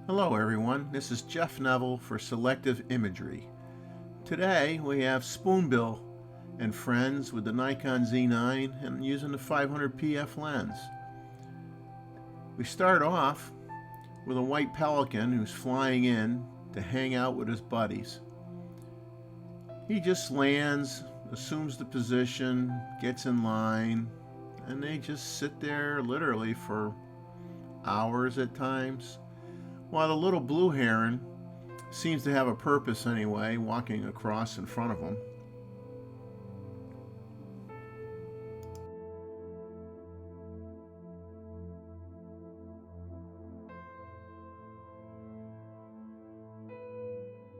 Hello everyone, this is Jeff Neville for Selective Imagery. Today we have Spoonbill and Friends with the Nikon Z9 and using the 500 f lens. We start off with a white pelican who's flying in to hang out with his buddies. He just lands, assumes the position, gets in line, and they just sit there literally for hours at times, while the little blue heron seems to have a purpose anyway, walking across in front of them.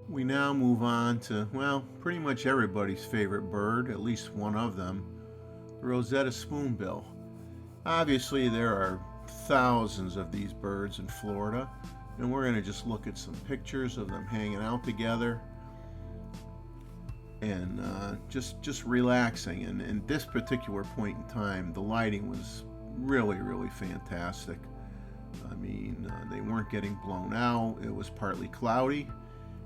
We now move on to, well, pretty much everybody's favorite bird, at least one of them, the Rosetta Spoonbill. Obviously there are thousands of these birds in Florida, and we're going to just look at some pictures of them hanging out together and just relaxing. And in this particular point in time, the lighting was really fantastic. I mean, they weren't getting blown out. It was partly cloudy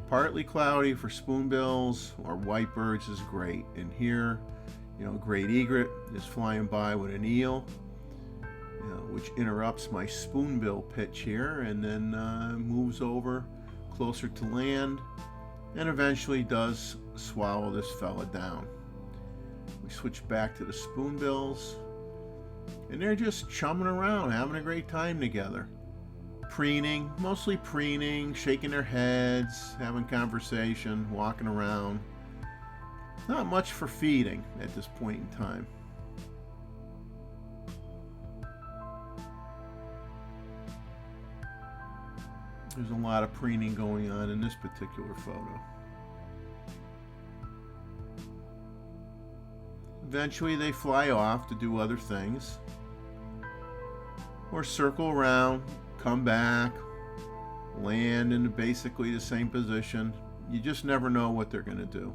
for spoonbills or white birds is great. And here, you know, great egret is flying by with an eel, which interrupts my spoonbill pitch here, and then moves over closer to land and eventually does swallow this fella down. We switch back to the spoonbills, and they're just chumming around, having a great time together. Preening, mostly preening, shaking their heads, having conversation, walking around. Not much for feeding at this point in time. There's a lot of preening going on in this particular photo. Eventually they fly off to do other things, or circle around, come back, land in basically the same position. You just never know what they're going to do.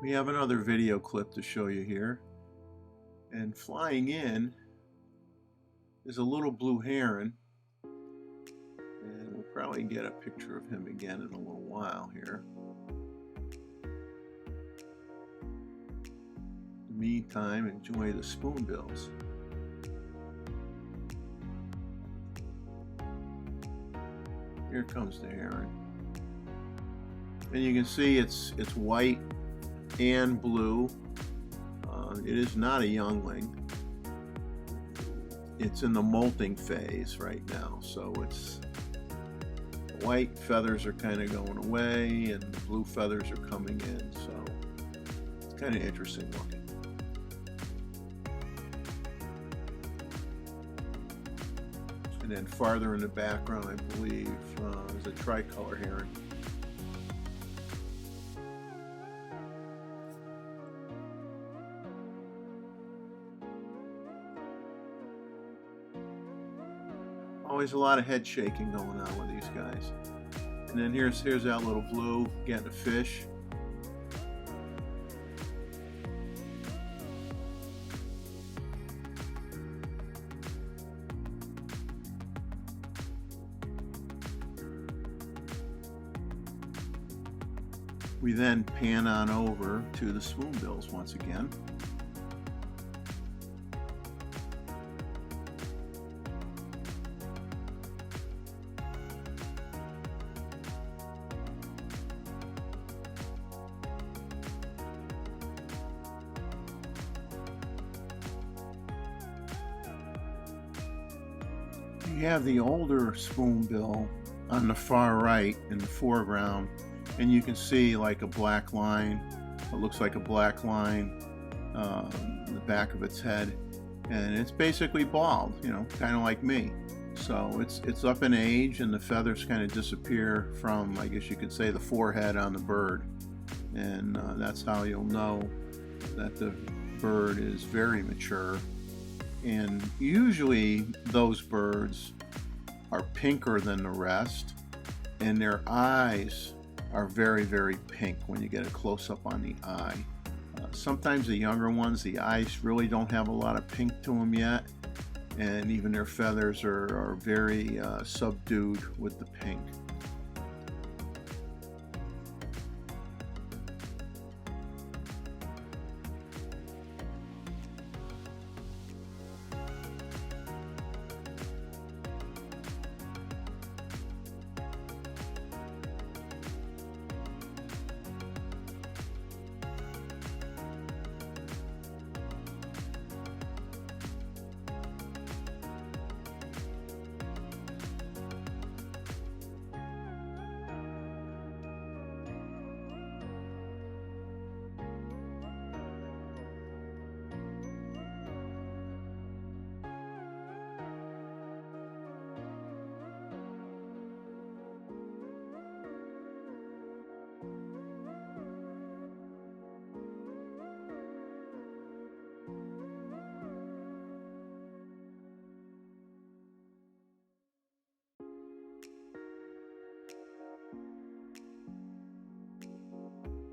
We have another video clip to show you here, and flying in is a little blue heron, and we'll probably get a picture of him again in a little while here. In the meantime, enjoy the spoonbills. Here comes the heron, and you can see it's white and blue. It is not a youngling. It's in the molting phase right now, so it's the white feathers are kind of going away and the blue feathers are coming in, so it's kind of interesting looking. And then farther in the background, I believe, is a tricolor heron. Always a lot of head shaking going on with these guys. And then here's that little blue getting a fish. We then pan on over to the spoonbills once again. You have the older spoonbill on the far right in the foreground, and you can see like a black line. It looks like a black line in the back of its head, and it's basically bald, you know, kind of like me. So it's up in age, and the feathers kind of disappear from, I guess you could say, the forehead on the bird, and that's how you'll know that the bird is very mature. And usually those birds are pinker than the rest, and their eyes are very, very pink when you get a close-up on the eye. Sometimes the younger ones, the eyes really don't have a lot of pink to them yet, and even their feathers are very subdued with the pink.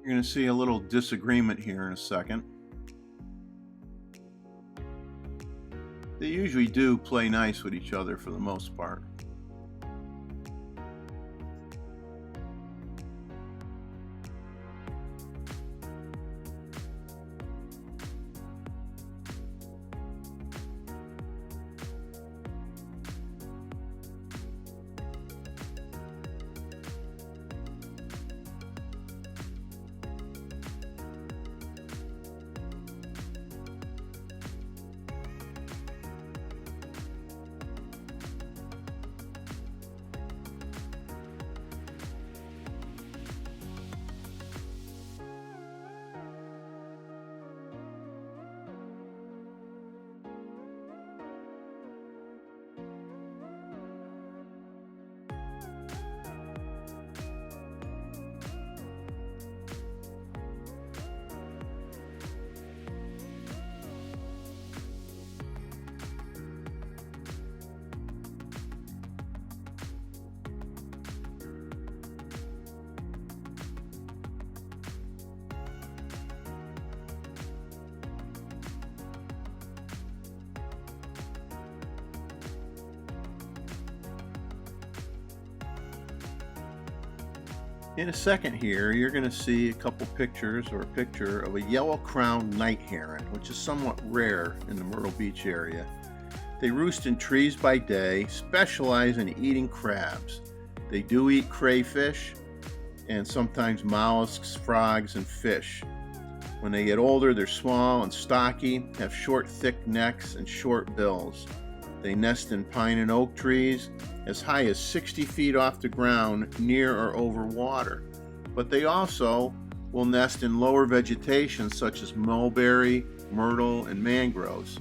You're going to see a little disagreement here in a second. They usually do play nice with each other for the most part. In a second here, you're going to see a couple pictures, or a picture of a yellow-crowned night heron, which is somewhat rare in the Myrtle Beach area. They roost in trees by day, specialize in eating crabs. They do eat crayfish and sometimes mollusks, frogs, and fish. When they get older, they're small and stocky, have short, thick necks and short bills. They nest in pine and oak trees as high as 60 feet off the ground near or over water. But they also will nest in lower vegetation such as mulberry, myrtle, and mangroves.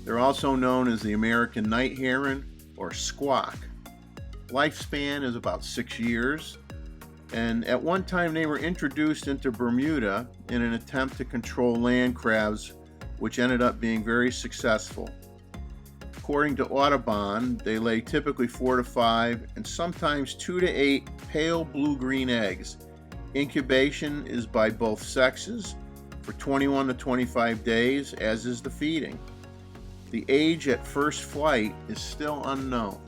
They're also known as the American night heron or squawk. Lifespan is about 6 years, and at one time they were introduced into Bermuda in an attempt to control land crabs, which ended up being very successful. According to Audubon, they lay typically 4 to 5 and sometimes 2 to 8 pale blue-green eggs. Incubation is by both sexes for 21 to 25 days, as is the feeding. The age at first flight is still unknown.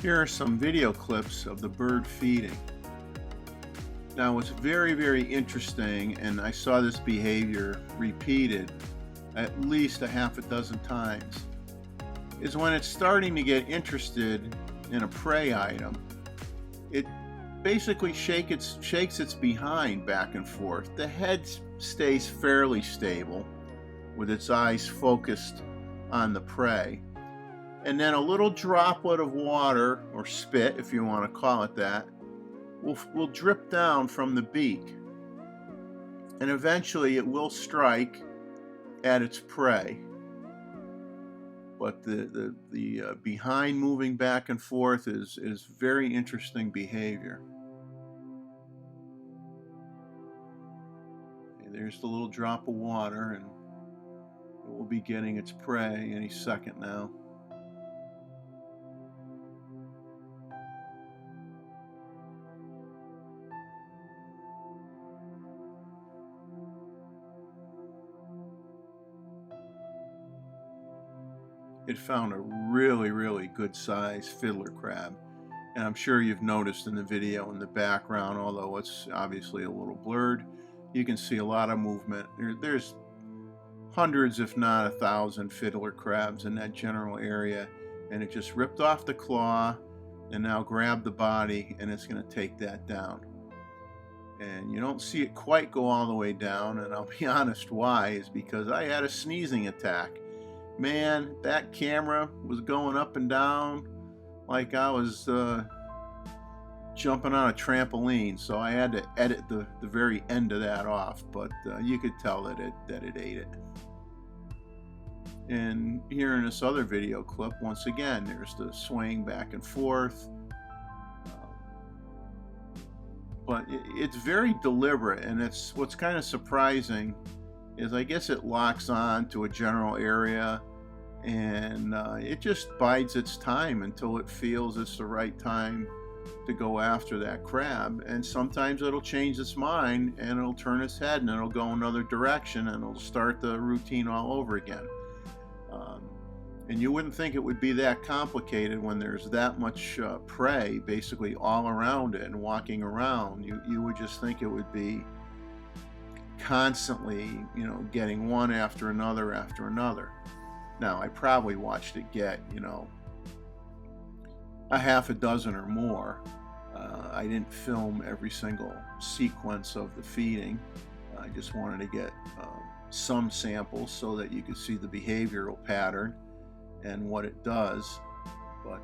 Here are some video clips of the bird feeding. Now, what's very, very interesting, and I saw this behavior repeated at least a half a dozen times, is when it's starting to get interested in a prey item, it basically shakes its behind back and forth. The head stays fairly stable with its eyes focused on the prey. and then a little droplet of water, or spit if you want to call it that, will drip down from the beak, and eventually it will strike at its prey. But the behind moving back and forth is very interesting behavior. Okay, there's the little drop of water, and it will be getting its prey any second now. It found a really good sized fiddler crab, and I'm sure you've noticed in the video in the background, although it's obviously a little blurred, you can see a lot of movement. There's hundreds if not 1,000 fiddler crabs in that general area, and it just ripped off the claw and now grabbed the body, and it's going to take that down. And you don't see it quite go all the way down, and I'll be honest why, is because I had a sneezing attack. Man, that camera was going up and down like I was jumping on a trampoline, so I had to edit the very end of that off, but you could tell that it ate it. And here in this other video clip, once again, there's the swaying back and forth, but it's very deliberate, and it's what's kind of surprising is I guess it locks on to a general area, and it just bides its time until it feels it's the right time to go after that crab. And sometimes it'll change its mind and it'll turn its head and it'll go another direction and it'll start the routine all over again. And you wouldn't think it would be that complicated when there's that much prey basically all around it and walking around. You would just think it would be constantly, getting one after another after another. Now, I probably watched it get, a half a dozen or more. I didn't film every single sequence of the feeding. I just wanted to get some samples so that you could see the behavioral pattern and what it does. But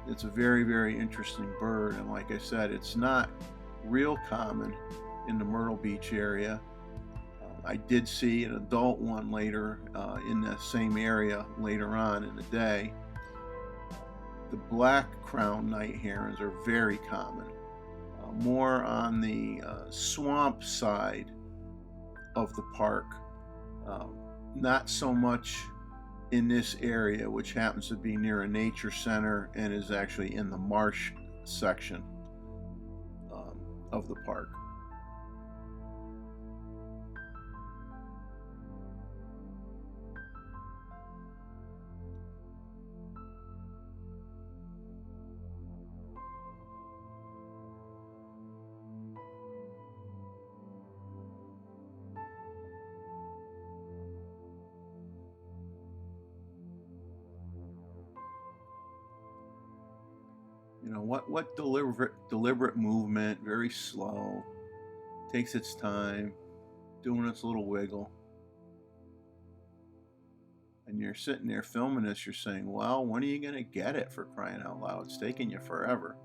it's a very interesting bird, and like I said, it's not real common in the Myrtle Beach area. I did see an adult one later in the same area later on in the day. The black-crowned night herons are very common, more on the swamp side of the park, not so much in this area, which happens to be near a nature center and is actually in the marsh section of the park. What deliberate movement, very slow, takes its time, doing its little wiggle. And you're sitting there filming this, you're saying, well, when are you going to get it, for crying out loud? It's taking you forever.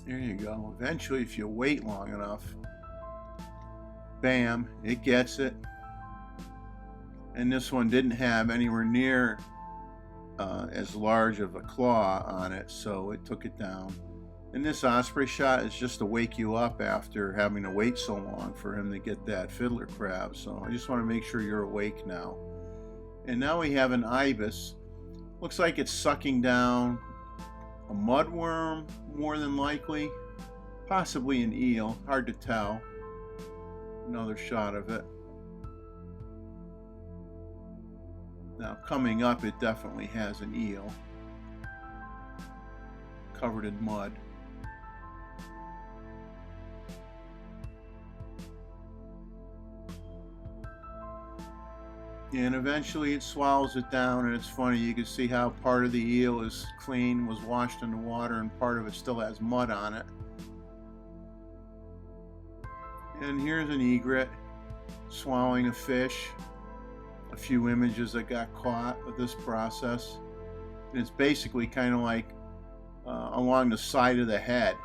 There you go. Eventually, if you wait long enough, bam, it gets it. and this one didn't have anywhere near as large of a claw on it, so it took it down. And this Osprey shot is just to wake you up after having to wait so long for him to get that fiddler crab. So I just want to make sure you're awake now. And now we have an ibis. Looks like it's sucking down a mudworm, more than likely, possibly an eel, hard to tell. Another shot of it. Now coming up, it definitely has an eel covered in mud. And eventually it swallows it down, and it's funny, you can see how part of the eel is clean, was washed in the water, and part of it still has mud on it. And here's an egret swallowing a fish. A few images that got caught with this process. And it's basically kind of like along the side of the head,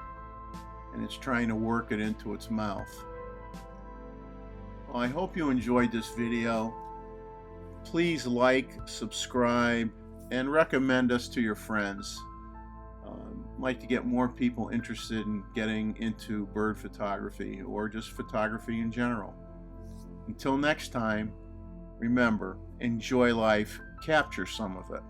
and it's trying to work it into its mouth. Well, I hope you enjoyed this video. Please like, subscribe, and recommend us to your friends. I'd like to get more people interested in getting into bird photography or just photography in general. Until next time, remember, enjoy life, capture some of it.